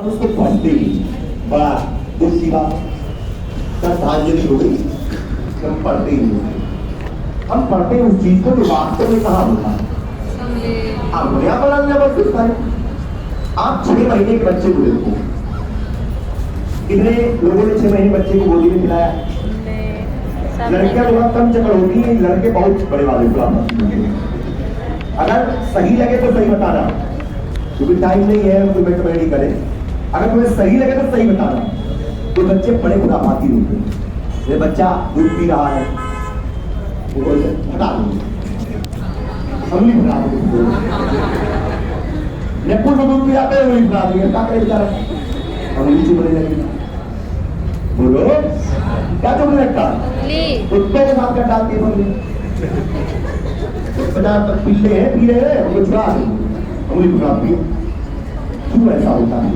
उसको पढ़ते ही बड़ा दुख की बात, श्रद्धांजलि हो गई। हम पढ़ते ही नहीं, हम पढ़ते हैं उस चीज को जो वास्तव में कहाँ होता है। आप बढ़िया पढ़ाने बस उसका है। आप 6 महीने के बच्चे को देखो, कितने लोगों ने 6 महीने बच्चे को गोदी में खिलाया? लड़कियां थोड़ा कम चक्कर होती है, लड़के बहुत बड़े वाले को अगर सही लगे तो सही बताना, क्योंकि टाइम नहीं है नहीं करे। अगर तुम्हें सही लगे तो सही बताना। तो बच्चे बड़े खुराफाती होते हैं। ये बच्चा दूध पी रहा है, वो हटा दो, उंगली फटा दो, नेपुल को दूध पिलाते हैं उंगली फटा देंगे, क्या करे बेचारा, उंगली चुभने लगेगी। बोलो क्या चुभने लगता? कुत्तों के साथ कर डालती है उंगली। 50 पिल्ले हैं, पी रहे हैं, उनको छुड़ा उंगली फटाती है। क्यों ऐसा होता है?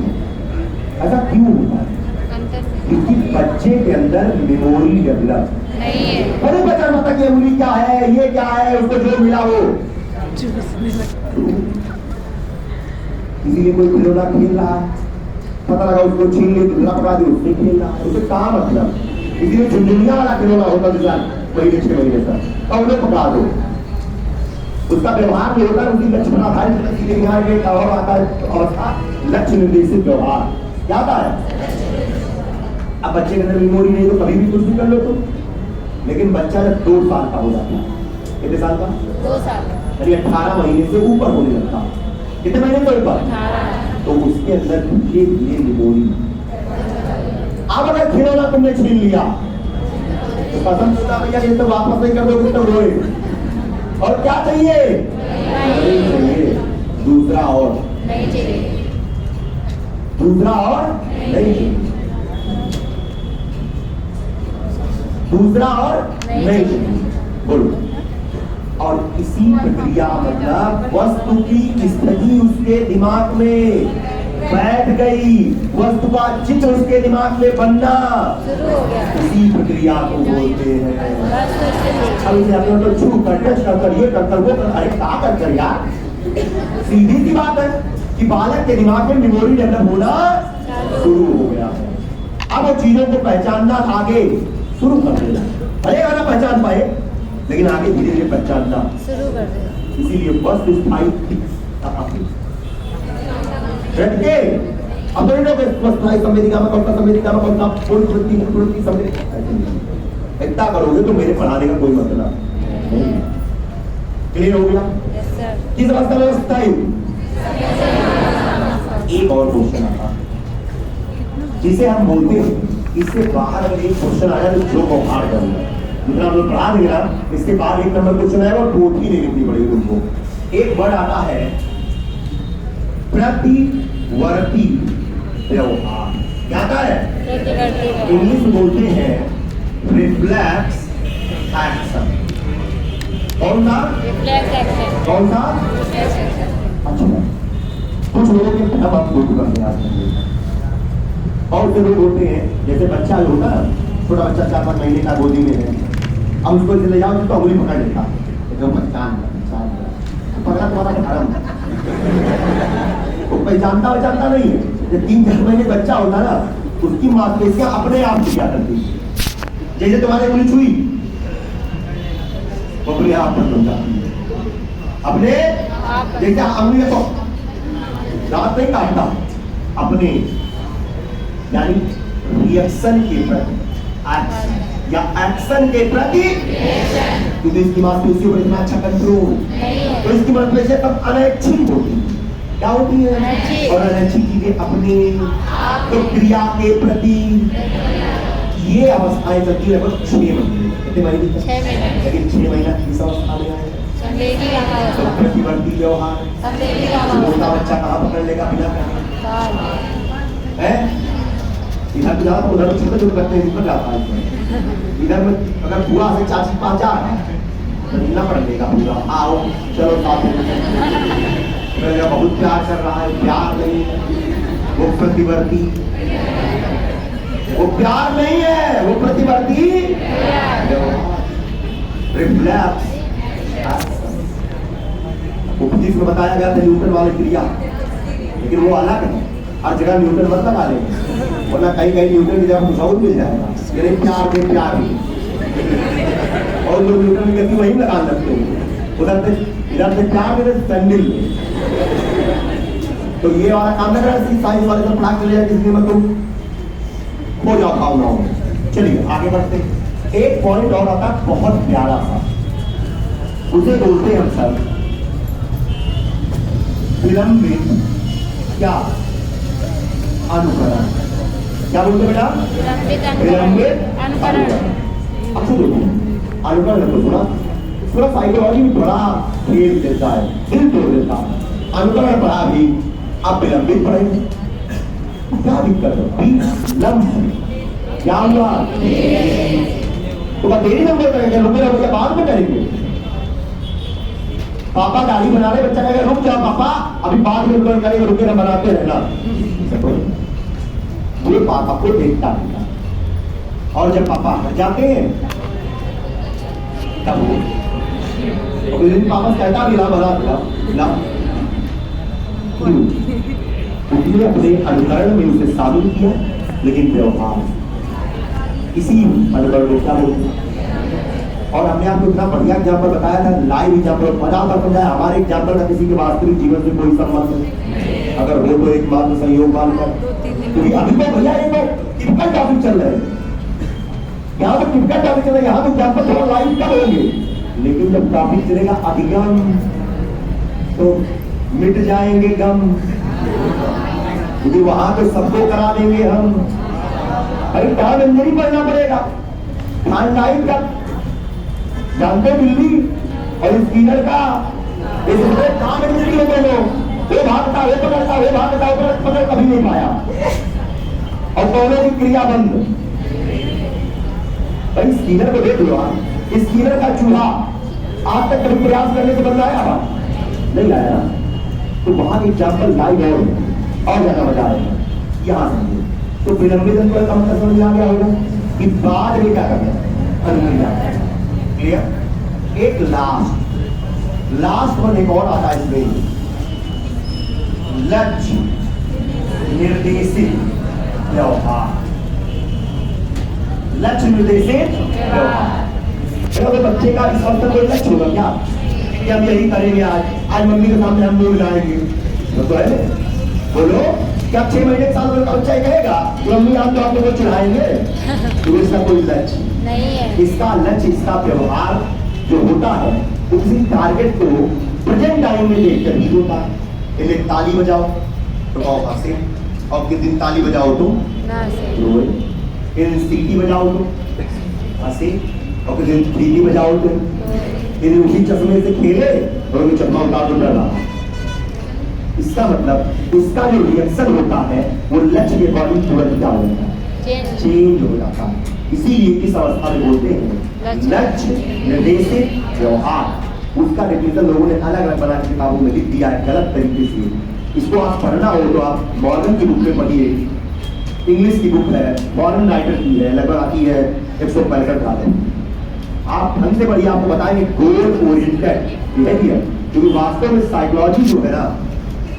ऐसा क्यों होता है? क्योंकि बच्चे के अंदर मेमोरी डेवलप नहीं है। अरे बच्चा पता कि उंगली क्या है, ये क्या है, उसको जो मिला वो। इसीलिए कोई खिलौना खेल रहा है, पता लगा उसको छीन ले, दूसरा पकड़ा दे, उससे खेल रहा है, उसे कहाँ मतलब। इसीलिए झुंझुनिया वाला खिलौना होता है महीने 6 महीने तक, और उन्हें पकड़ा दो, उसका व्यवहार नहीं होता, उसकी लक्ष्य आता है अवस्था, लक्ष्य निर्देशित व्यवहार क्या आता है। अब बच्चे के अंदर मेमोरी नहीं तो कभी भी कुछ भी कर लो तुम। लेकिन बच्चा जब 2 साल का हो जाता है, कितने साल का? 2 साल, यानी 18 महीने से ऊपर होने लगता है। कितने महीने से ऊपर? 18। तो उसके अंदर धीरे धीरे मेमोरी। अब अगर खिलौना तुमने छीन लिया तो पसंद होता भैया ये तो वापस नहीं कर दोगे तो रोए, और क्या चाहिए? नहीं चाहिए, दूसरा और नहीं चाहिए, दूसरा और नहीं चाहिए, दूसरा और नहीं चाहिए। बोलो। और इसी प्रक्रिया मतलब वस्तु की स्थिति उसके दिमाग में बैठ गई, वस्तु का चित्र उसके दिमाग में बनना शुरू हो गया। इसी प्रक्रिया को बोलते हैं। अब इसे अपने तो छू कर, टच कर, ये कर, वो कर, अरे क्या कर यार। सीधी सी बात है कि बालक के दिमाग में मेमोरी डेवलप होना शुरू हो गया है। अब वो चीजों को पहचानना आगे शुरू कर देना, भले ना पहचान पाए लेकिन आगे धीरे धीरे पहचानना शुरू कर देना। इसीलिए वस्तु स्थायी के अपने स्थायी संवेदिका में कौन सा, संवेदिका में कौन सा, पूर्णवृत्ति संवेदिका। इतना करोगे तो मेरे पढ़ाने का कोई मतलब नहीं। क्लियर हो गया? किस अवस्था में स्थायी? एक और क्वेश्चन आता जिसे हम बोलते हैं, इससे बाहर अगर एक क्वेश्चन आया तो जो बौखार करूंगा, जितना हम लोग पढ़ा देंगे ना, इसके बाद 1 नंबर क्वेश्चन आएगा और पोथी नहीं लिखनी पड़ेगी तुमको। एक वर्ड आता है प्रतिवर्ती व्यवहार। क्या आता है? इंग्लिश में बोलते हैं रिफ्लेक्स एक्शन। कौन सा? Reflex action. कौन सा? अच्छा, कुछ लोगों के हम आपको करते हैं और जो लोग होते हैं, जैसे बच्चा जो होता है, छोटा बच्चा 4-5 महीने का गोदी में है, अब उसको ले जाओ तो उंगली पकड़ लेता, एकदम पहचान पकड़ा तुम्हारा धर्म, वो पहचानता नहीं है। जब 3-4 महीने बच्चा होता है ना, उसकी मांसपेशियां अपने आप क्या करती है, जैसे तुम्हारे उंगली छुई वो अपने आप बंद जाती है, अपने जैसे उंगली तो दांत नहीं काटता, अपने यानी रिएक्शन के प्रति एक्शन या एक्शन के प्रति क्योंकि इसकी मांसपेशियों पर इतना अच्छा कंट्रोल, तो इसकी मांसपेशियां तब अनैच्छिक होती है। क्या होती है? और अनैच्छिक चीजें अपने तो क्रिया के प्रति ये अवस्थाएं चलती है लगभग 6 महीने। कितने महीने? 6 महीने। लेकिन 6 महीना किस अवस्था में आए? तो प्रतिवर्ती व्यवहार। छोटा बच्चा कहाँ पकड़ लेगा बिना है? इधर भी जाता उधर छोटे छोटे बच्चे निकल जाता है। इधर में अगर बुआ से चाची 5 तो ना पड़ लेगा पूरा, आओ चलो साथ में, बहुत प्यार कर रहा है, प्यार नहीं है, वो प्रतिवर्ती, वो प्यार नहीं है, वो प्रतिवर्ती रिफ्लेक्स। उपदेश में बताया गया था न्यूटन वाली क्रिया, लेकिन वो अलग है। हर जगह न्यूटन मत लगा लेंगे, वरना कहीं कहीं न्यूटन की जगह कुछ और मिल जाएगा। यानी प्यार दे प्यार ही, और लोग न्यूटन की गति वहीं लगा सकते हैं, इधर से प्यार दे सैंडल। तो ये वाला काम ना करें, साइंस वाले सब पढ़ा चले जाए, इसलिए मैं तुम हो जाओ भावनाओं में। चलिए आगे बढ़ते। एक पॉइंट और आता बहुत प्यारा सा, उसे बोलते हैं हम सब विलंबित क्या अनुकरण। क्या बोलते बेटा? विलंबित अनुकरण। अब सुनो, अनुकरण तो थोड़ा साइकोलॉजी में थोड़ा खेल देता है, दिल तोड़ देता है। अनुकरण पढ़ा भी, आप विलंबित पढ़ेंगे, क्या दिक्कत है? विलंब क्या हुआ? तो बात देरी में बोल रहे हैं, रुके बाद में करेंगे। पापा दाढ़ी बना रहे, बच्चा कहेगा रुक जाओ पापा, अभी बाद में करेंगे, रुके ना बनाते रहना। वो पापा को देखता है, और जब पापा हट जाते हैं तब वो पापा कहता भी ला बना ला, उसने अपने अनुकरण में उसे शामिल किया, लेकिन व्यवहार इसी अनुकरण में क्या बोलते हैं। और हमने आपको इतना बढ़िया एग्जाम्पल बताया था, लाइव एग्जाम्पल, मजा आता समझाया। हमारे एग्जाम्पल का किसी के वास्तविक जीवन से कोई संबंध नहीं, अगर हो तो एक बात संयोग मानकर, क्योंकि अभी तो भैया ये तो टिपिकल टॉपिक चल रहे हैं, यहाँ तो टिपिकल टॉपिक चल रहा है, यहाँ तो एग्जाम्पल थोड़ा लाइव कर होंगे, लेकिन जब टॉपिक चलेगा अधिगम तो मिट जाएंगे गम, क्योंकि वहां तो सबको करा देंगे हम। अरे टॉम एंड जेरी पढ़ना पड़ेगा, टाइम का जानते बिल्ली और स्कीनर का, इसलिए टॉम एंड जेरी होते हो, वो भागता वो पकड़ता, वो भागता वो पकड़ कभी नहीं पाया, और दोनों की क्रिया बंद। भाई स्कीनर को देख लो आप, स्कीनर का चूहा आज तक कभी प्रयास करने से बंद आया नहीं आया, तो वहां एग्जाम्पल लाइव और ज्यादा मजा आएगा। यहाँ समझिए, तो विलंबित अनुकरण का मतलब समझ आ गया होगा कि बाद में क्या करना है, अनुक्रिया। क्लियर? एक लास्ट वन एक और आता है इसमें, लक्ष्य निर्देशित व्यवहार। लक्ष्य निर्देशित व्यवहार, तो बच्चे का इस वक्त कोई लक्ष्य होगा क्या कि हम यही करेंगे, आज मम्मी के सामने हम लोग लाएंगे, तो है बोलो क्या 6 महीने साल भर का बच्चा ही कहेगा तो मम्मी आप तो आप लोग चढ़ाएंगे, तो इसका कोई लक्ष्य नहीं है। इसका लक्ष्य, इसका व्यवहार जो होता है उसी टारगेट को प्रेजेंट टाइम में देखकर ही होता है। इन्हें ताली बजाओ तो कहो हंसे, और किस दिन ताली बजाओ तो रोए, इन सीटी बजाओ तो हंसे, और किस दिन सीटी बजाओ तो इन्हें उसी चश्मे से खेले और उन्हें चश्मा उतार दो डरा। इसका मतलब उसका जो रिएक्शन होता है वो लक्ष्य के अकॉर्डिंग तुरंत क्या होता है, चेंज हो जाता है। इसीलिए इस अवस्था में बोलते हैं लक्ष्य निर्देशित व्यवहार। उसका डेफिनेशन लोगों ने अलग अलग बना के किताबों में लिख दिया है गलत तरीके से। इसको आप पढ़ना हो तो आप मॉडर्न की बुक में पढ़िए, इंग्लिश की बुक है, मॉडर्न राइटर की है, लगभग आती है 165 का। आप ढंग से पढ़िए, आपको बताएंगे गोल ओरिएंटेड बिहेवियर, क्योंकि वास्तव में साइकोलॉजी जो है ना,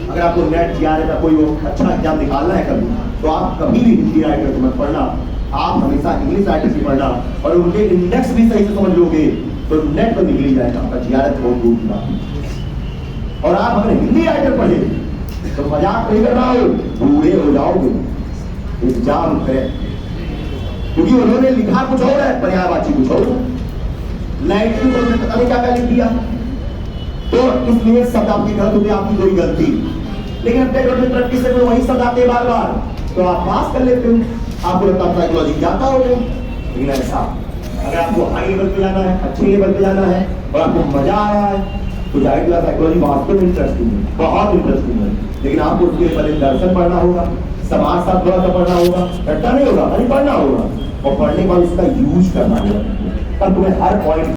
अगर आपको नेट जीआरई का कोई अच्छा एग्जाम निकालना है कभी, तो आप कभी भी हिंदी राइटर को मत पढ़ना, आप हमेशा इंग्लिश राइटर की पढ़ना, और उनके इंडेक्स भी सही से समझ लोगे तो नेट तो निकल ही जाएगा आपका, जीआरई बहुत दूर की बात। और आप अगर हिंदी राइटर पढ़े तो मजाक नहीं कर रहा हो, बूढ़े हो जाओगे, एग्जाम है, क्योंकि उन्होंने लिखा कुछ और है, पर्यायवाची कुछ और, लाइटिंग को पता नहीं क्या क्या लिख दिया, तो इसलिए शब्द आपकी गलत होते, आपकी कोई गलती, लेकिन अपने प्रैक्टिस से वही शब्द आते बार बार, तो आप पास कर लेते हो, आपको लगता है साइकोलॉजी जाता हो। लेकिन ऐसा अगर आपको हाई लेवल पे जाना है, अच्छे लेवल पे जाना है, और आपको मजा आ रहा है, तो जाहिर क्लास साइकोलॉजी वास्तव में इंटरेस्टिंग है, बहुत इंटरेस्टिंग है। लेकिन आपको उसके लिए पहले दर्शन पढ़ना होगा, समाज शास्त्र थोड़ा सा पढ़ना होगा, रट्टा नहीं होगा, नहीं पढ़ना होगा, और पढ़ने के बाद उसका यूज करना होगा, तब तुम्हें हर पॉइंट